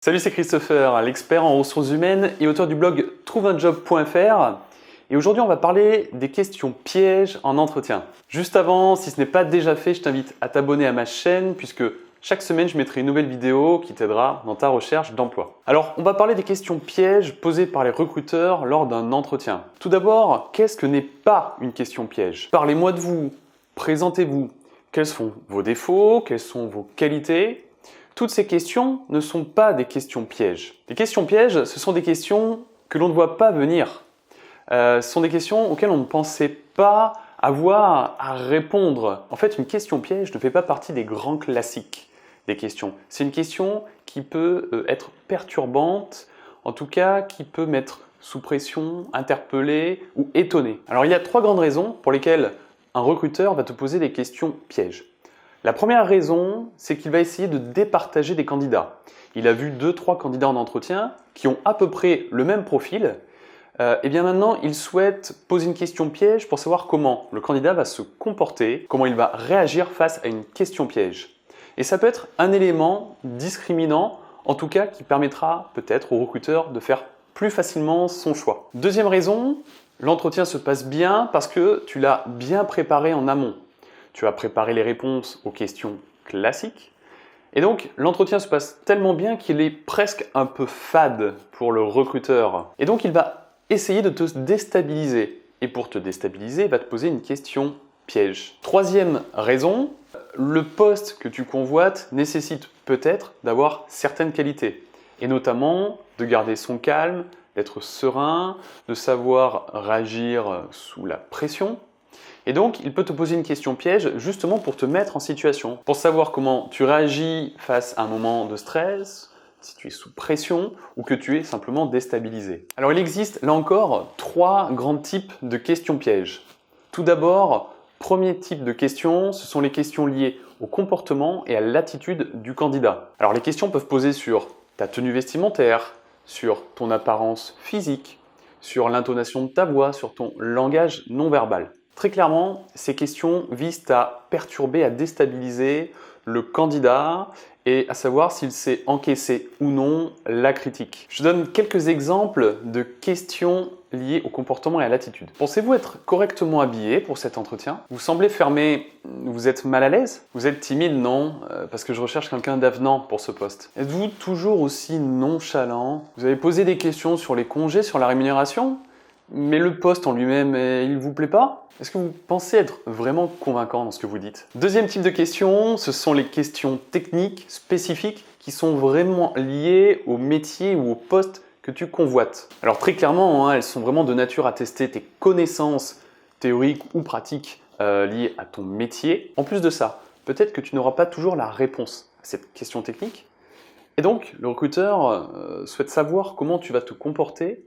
Salut, c'est Christopher, l'expert en ressources humaines et auteur du blog trouveunjob.fr. Et aujourd'hui, on va parler des questions pièges en entretien. Juste avant, si ce n'est pas déjà fait, je t'invite à t'abonner à ma chaîne puisque chaque semaine, je mettrai une nouvelle vidéo qui t'aidera dans ta recherche d'emploi. Alors, on va parler des questions pièges posées par les recruteurs lors d'un entretien. Tout d'abord, qu'est-ce que n'est pas une question piège? Parlez-moi de vous, présentez-vous, quels sont vos défauts, quelles sont vos qualités? Toutes ces questions ne sont pas des questions pièges. Les questions pièges, ce sont des questions que l'on ne voit pas venir. Ce sont des questions auxquelles on ne pensait pas avoir à répondre. En fait, une question piège ne fait pas partie des grands classiques des questions. C'est une question qui peut être perturbante, en tout cas qui peut mettre sous pression, interpeller ou étonner. Alors il y a trois grandes raisons pour lesquelles un recruteur va te poser des questions pièges. La première raison, c'est qu'il va essayer de départager des candidats. Il a vu 2-3 candidats en entretien qui ont à peu près le même profil. Et bien maintenant, il souhaite poser une question piège pour savoir comment le candidat va se comporter, comment il va réagir face à une question piège. Et ça peut être un élément discriminant, en tout cas qui permettra peut-être au recruteur de faire plus facilement son choix. Deuxième raison, l'entretien se passe bien parce que tu l'as bien préparé en amont. Tu as préparé les réponses aux questions classiques. Et donc, l'entretien se passe tellement bien qu'il est presque un peu fade pour le recruteur. Et donc, il va essayer de te déstabiliser. Et pour te déstabiliser, il va te poser une question piège. Troisième raison, le poste que tu convoites nécessite peut-être d'avoir certaines qualités. Et notamment de garder son calme, d'être serein, de savoir réagir sous la pression. Et donc, il peut te poser une question piège justement pour te mettre en situation, pour savoir comment tu réagis face à un moment de stress, si tu es sous pression ou que tu es simplement déstabilisé. Alors, il existe là encore trois grands types de questions pièges. Tout d'abord, premier type de questions, ce sont les questions liées au comportement et à l'attitude du candidat. Alors, les questions peuvent poser sur ta tenue vestimentaire, sur ton apparence physique, sur l'intonation de ta voix, sur ton langage non verbal. Très clairement, ces questions visent à perturber, à déstabiliser le candidat et à savoir s'il sait encaisser ou non la critique. Je donne quelques exemples de questions liées au comportement et à l'attitude. Pensez-vous être correctement habillé pour cet entretien? Vous semblez fermé, vous êtes mal à l'aise? Vous êtes timide? Non, parce que je recherche quelqu'un d'avenant pour ce poste. Êtes-vous toujours aussi nonchalant? Vous avez posé des questions sur les congés, sur la rémunération? Mais le poste en lui-même, il ne vous plaît pas? Est-ce que vous pensez être vraiment convaincant dans ce que vous dites? Deuxième type de questions, ce sont les questions techniques, spécifiques, qui sont vraiment liées au métier ou au poste que tu convoites. Alors très clairement, elles sont vraiment de nature à tester tes connaissances théoriques ou pratiques liées à ton métier. En plus de ça, peut-être que tu n'auras pas toujours la réponse à cette question technique. Et donc, le recruteur souhaite savoir comment tu vas te comporter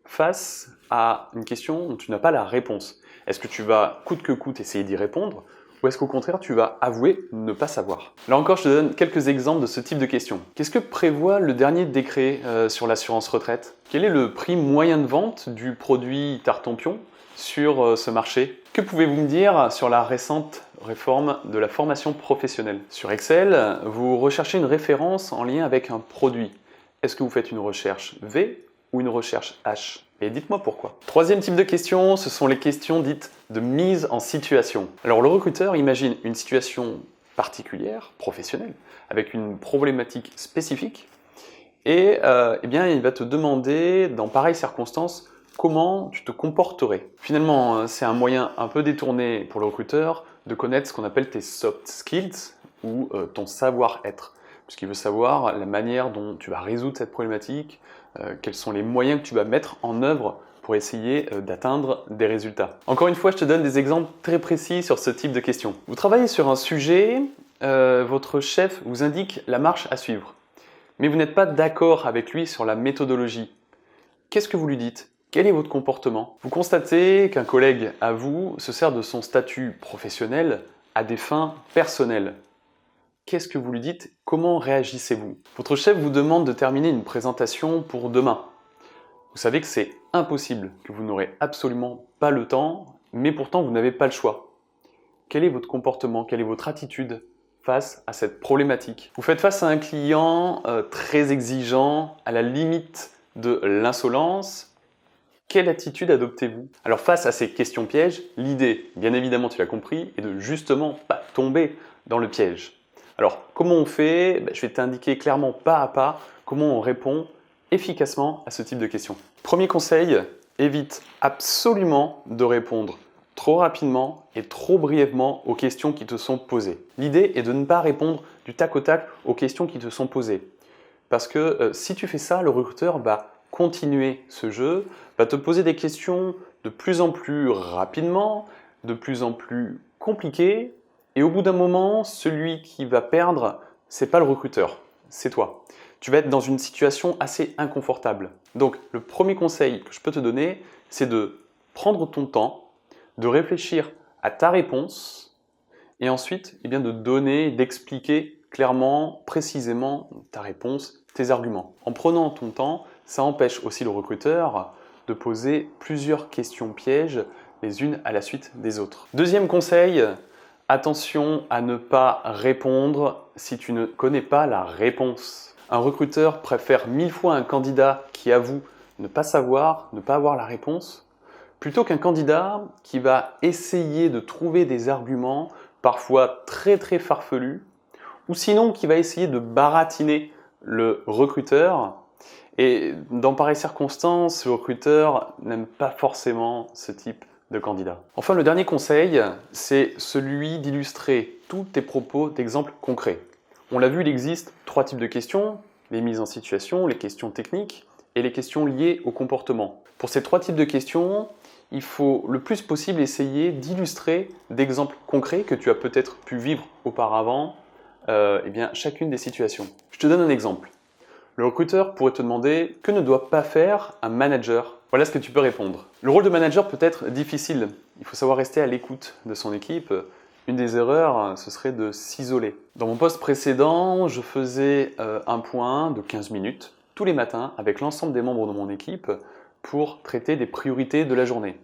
face à une question dont tu n'as pas la réponse. Est-ce que tu vas coûte que coûte essayer d'y répondre ou est-ce qu'au contraire tu vas avouer ne pas savoir? Là encore, je te donne quelques exemples de ce type de questions. Qu'est-ce que prévoit le dernier décret sur l'assurance retraite? Quel est le prix moyen de vente du produit Tartampion sur ce marché? Que pouvez-vous me dire sur la récente réforme de la formation professionnelle? Sur Excel, vous recherchez une référence en lien avec un produit. Est-ce que vous faites une recherche V ou une recherche H? Et dites-moi pourquoi. Troisième type de questions, ce sont les questions dites de mise en situation. Alors le recruteur imagine une situation particulière, professionnelle, avec une problématique spécifique, et eh bien, il va te demander, dans pareilles circonstances, comment tu te comporterais. Finalement, c'est un moyen un peu détourné pour le recruteur de connaître ce qu'on appelle tes soft skills ou ton savoir-être, puisqu'il veut savoir la manière dont tu vas résoudre cette problématique, quels sont les moyens que tu vas mettre en œuvre pour essayer d'atteindre des résultats. Encore une fois, je te donne des exemples très précis sur ce type de questions. Vous travaillez sur un sujet, votre chef vous indique la marche à suivre, mais vous n'êtes pas d'accord avec lui sur la méthodologie. Qu'est-ce que vous lui dites? Quel est votre comportement? Vous constatez qu'un collègue à vous se sert de son statut professionnel à des fins personnelles. Qu'est-ce que vous lui dites? Comment réagissez-vous? Votre chef vous demande de terminer une présentation pour demain. Vous savez que c'est impossible, que vous n'aurez absolument pas le temps, mais pourtant vous n'avez pas le choix. Quel est votre comportement? Quelle est votre attitude face à cette problématique. Vous faites face à un client très exigeant, à la limite de l'insolence. Quelle attitude adoptez-vous? Alors face à ces questions pièges, l'idée, bien évidemment tu l'as compris, est de justement pas tomber dans le piège. Alors comment on fait? Je vais t'indiquer clairement pas à pas comment on répond efficacement à ce type de questions. Premier conseil, évite absolument de répondre trop rapidement et trop brièvement aux questions qui te sont posées. L'idée est de ne pas répondre du tac au tac aux questions qui te sont posées. Parce que si tu fais ça, le recruteur va continuer ce jeu, va te poser des questions de plus en plus rapidement, de plus en plus compliquées, et au bout d'un moment, celui qui va perdre, c'est pas le recruteur, c'est toi. Tu vas être dans une situation assez inconfortable. Donc le premier conseil que je peux te donner, c'est de prendre ton temps, de réfléchir à ta réponse et ensuite de donner, d'expliquer clairement, précisément ta réponse, tes arguments. En prenant ton temps, ça empêche aussi le recruteur de poser plusieurs questions pièges les unes à la suite des autres. Deuxième conseil, attention à ne pas répondre si tu ne connais pas la réponse. Un recruteur préfère 1000 fois un candidat qui avoue ne pas savoir, ne pas avoir la réponse, plutôt qu'un candidat qui va essayer de trouver des arguments, parfois très farfelus, ou sinon qui va essayer de baratiner le recruteur. Et dans pareilles circonstances, le recruteur n'aime pas forcément ce type de candidat. Enfin, le dernier conseil, c'est celui d'illustrer tous tes propos d'exemples concrets. On l'a vu, il existe 3 types de questions, les mises en situation, les questions techniques et les questions liées au comportement. Pour ces 3 types de questions, il faut le plus possible essayer d'illustrer d'exemples concrets que tu as peut-être pu vivre auparavant, chacune des situations. Je te donne un exemple. Le recruteur pourrait te demander que ne doit pas faire un manager. Voilà ce que tu peux répondre. Le rôle de manager peut être difficile. Il faut savoir rester à l'écoute de son équipe. Une des erreurs, ce serait de s'isoler. Dans mon poste précédent, je faisais un point de 15 minutes tous les matins avec l'ensemble des membres de mon équipe pour traiter des priorités de la journée.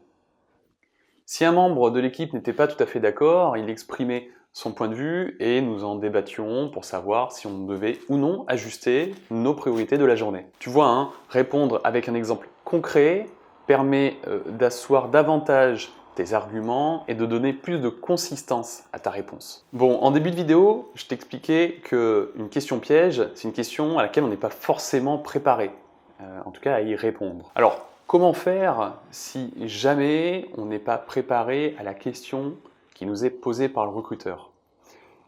Si un membre de l'équipe n'était pas tout à fait d'accord, il exprimait son point de vue et nous en débattions pour savoir si on devait ou non ajuster nos priorités de la journée. Tu vois, répondre avec un exemple concret permet d'asseoir davantage tes arguments et de donner plus de consistance à ta réponse. Bon, en début de vidéo, je t'expliquais qu'une question piège, c'est une question à laquelle on n'est pas forcément préparé, en tout cas à y répondre. Alors, comment faire si jamais on n'est pas préparé à la question qui nous est posée par le recruteur?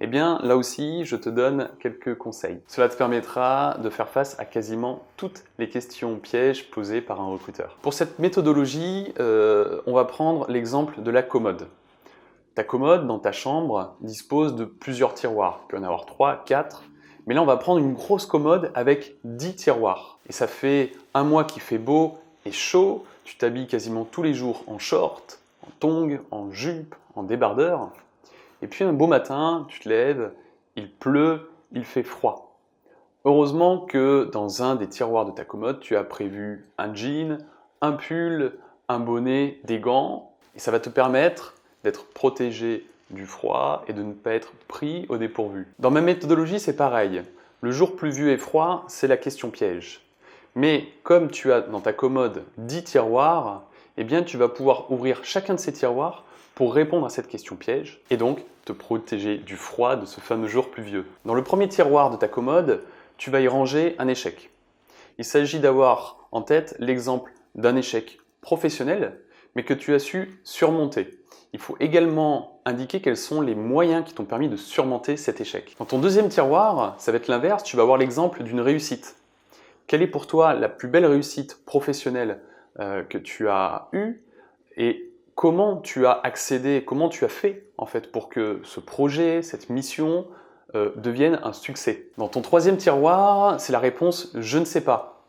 Eh bien, là aussi, je te donne quelques conseils. Cela te permettra de faire face à quasiment toutes les questions pièges posées par un recruteur. Pour cette méthodologie, on va prendre l'exemple de la commode. Ta commode, dans ta chambre, dispose de plusieurs tiroirs. Il peut y en avoir 3, 4. Mais là, on va prendre une grosse commode avec 10 tiroirs. Et ça fait un mois qu'il fait beau et chaud. Tu t'habilles quasiment tous les jours en short, en tongs, en jupe, en débardeur. Et puis un beau matin, tu te lèves, il pleut, il fait froid. Heureusement que dans un des tiroirs de ta commode, tu as prévu un jean, un pull, un bonnet, des gants. Et ça va te permettre d'être protégé du froid et de ne pas être pris au dépourvu. Dans ma méthodologie, c'est pareil. Le jour pluvieux et froid, c'est la question piège. Mais comme tu as dans ta commode 10 tiroirs, tu vas pouvoir ouvrir chacun de ces tiroirs pour répondre à cette question piège et donc te protéger du froid de ce fameux jour pluvieux. Dans le premier tiroir de ta commode, tu vas y ranger un échec. Il s'agit d'avoir en tête l'exemple d'un échec professionnel, mais que tu as su surmonter. Il faut également indiquer quels sont les moyens qui t'ont permis de surmonter cet échec. Dans ton deuxième tiroir, ça va être l'inverse, tu vas avoir l'exemple d'une réussite. Quelle est pour toi la plus belle réussite professionnelle que tu as eue et comment tu as accédé, comment tu as fait en fait pour que ce projet, cette mission devienne un succès. Dans ton troisième tiroir, c'est la réponse « je ne sais pas ».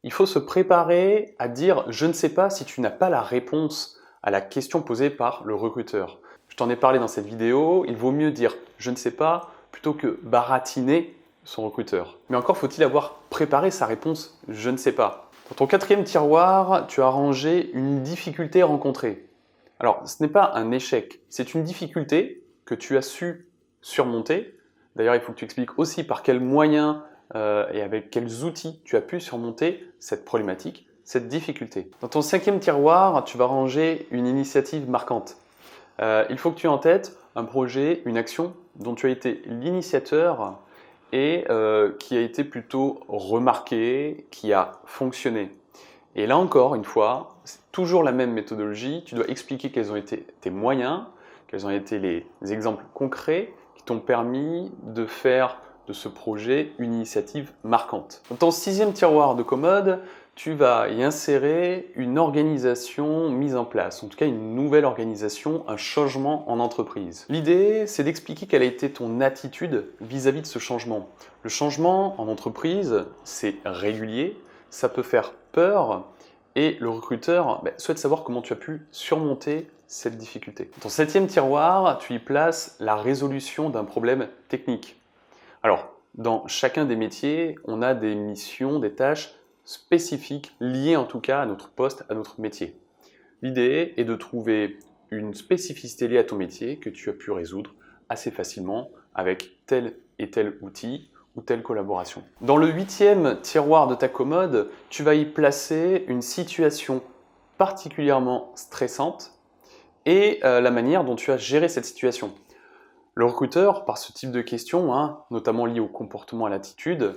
Il faut se préparer à dire « je ne sais pas » si tu n'as pas la réponse à la question posée par le recruteur. Je t'en ai parlé dans cette vidéo, il vaut mieux dire « je ne sais pas » plutôt que baratiner son recruteur. Mais encore faut-il avoir préparé sa réponse « je ne sais pas ». Dans ton quatrième tiroir, tu as rangé une difficulté rencontrée. Alors, ce n'est pas un échec, c'est une difficulté que tu as su surmonter D'ailleurs, il faut que tu expliques aussi par quels moyens et avec quels outils tu as pu surmonter cette problématique, cette difficulté. Dans ton 5e tiroir, tu vas ranger une initiative marquante. Il faut que tu aies en tête un projet, une action dont tu as été l'initiateur et qui a été plutôt remarqué, qui a fonctionné. Et là encore, une fois, c'est toujours la même méthodologie. Tu dois expliquer quels ont été tes moyens, quels ont été les exemples concrets qui t'ont permis de faire de ce projet une initiative marquante. Dans ton 6e tiroir de commode, tu vas y insérer une organisation mise en place, en tout cas une nouvelle organisation, un changement en entreprise. L'idée, c'est d'expliquer quelle a été ton attitude vis-à-vis de ce changement. Le changement en entreprise, c'est régulier, ça peut faire peur et le recruteur souhaite savoir comment tu as pu surmonter cette difficulté. Dans ton 7e tiroir, tu y places la résolution d'un problème technique. Alors, dans chacun des métiers, on a des missions, des tâches spécifiques liées en tout cas à notre poste, à notre métier. L'idée est de trouver une spécificité liée à ton métier que tu as pu résoudre assez facilement avec tel et tel outil ou telle collaboration. Dans le 8e tiroir de ta commode, tu vas y placer une situation particulièrement stressante et la manière dont tu as géré cette situation. Le recruteur, par ce type de questions, notamment liées au comportement, à l'attitude,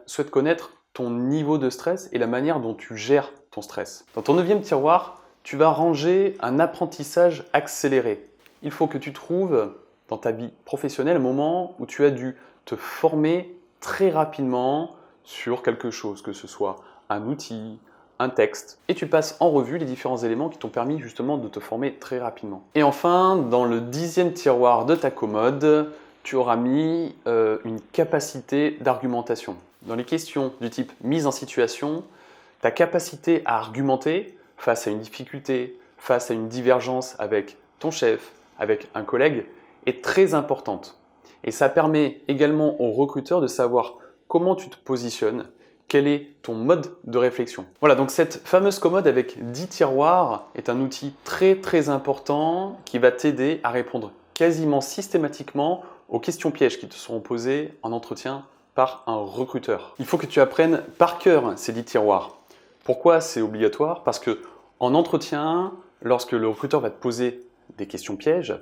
souhaite connaître ton niveau de stress et la manière dont tu gères ton stress. Dans ton 9e tiroir, tu vas ranger un apprentissage accéléré. Il faut que tu trouves dans ta vie professionnelle un moment où tu as dû te former très rapidement sur quelque chose, que ce soit un outil, un texte, et tu passes en revue les différents éléments qui t'ont permis justement de te former très rapidement. Et enfin, dans le 10e tiroir de ta commode, tu auras mis une capacité d'argumentation. Dans les questions du type mise en situation, ta capacité à argumenter face à une difficulté, face à une divergence avec ton chef, avec un collègue, est très importante. Et ça permet également au recruteur de savoir comment tu te positionnes, quel est ton mode de réflexion. Voilà, donc cette fameuse commode avec 10 tiroirs est un outil très important qui va t'aider à répondre quasiment systématiquement aux questions pièges qui te seront posées en entretien par un recruteur. Il faut que tu apprennes par cœur ces 10 tiroirs. Pourquoi c'est obligatoire? Parce que en entretien, lorsque le recruteur va te poser des questions pièges,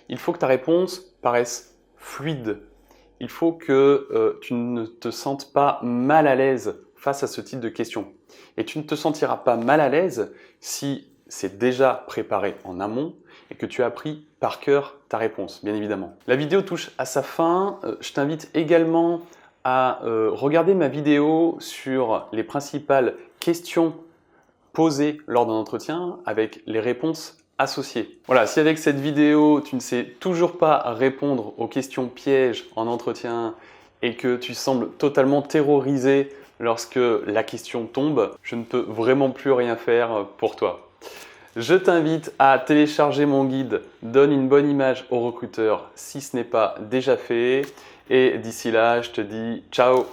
il faut que ta réponse paraisse fluide. Il faut que tu ne te sentes pas mal à l'aise face à ce type de questions. Et tu ne te sentiras pas mal à l'aise si c'est déjà préparé en amont et que tu as appris par cœur ta réponse, bien évidemment. La vidéo touche à sa fin. Je t'invite également à regarder ma vidéo sur les principales questions posées lors d'un entretien avec les réponses associées. Voilà, si avec cette vidéo, tu ne sais toujours pas répondre aux questions pièges en entretien et que tu sembles totalement terrorisé lorsque la question tombe, je ne peux vraiment plus rien faire pour toi. Je t'invite à télécharger mon guide « Donne une bonne image au recruteur » si ce n'est pas déjà fait. Et d'ici là, je te dis ciao!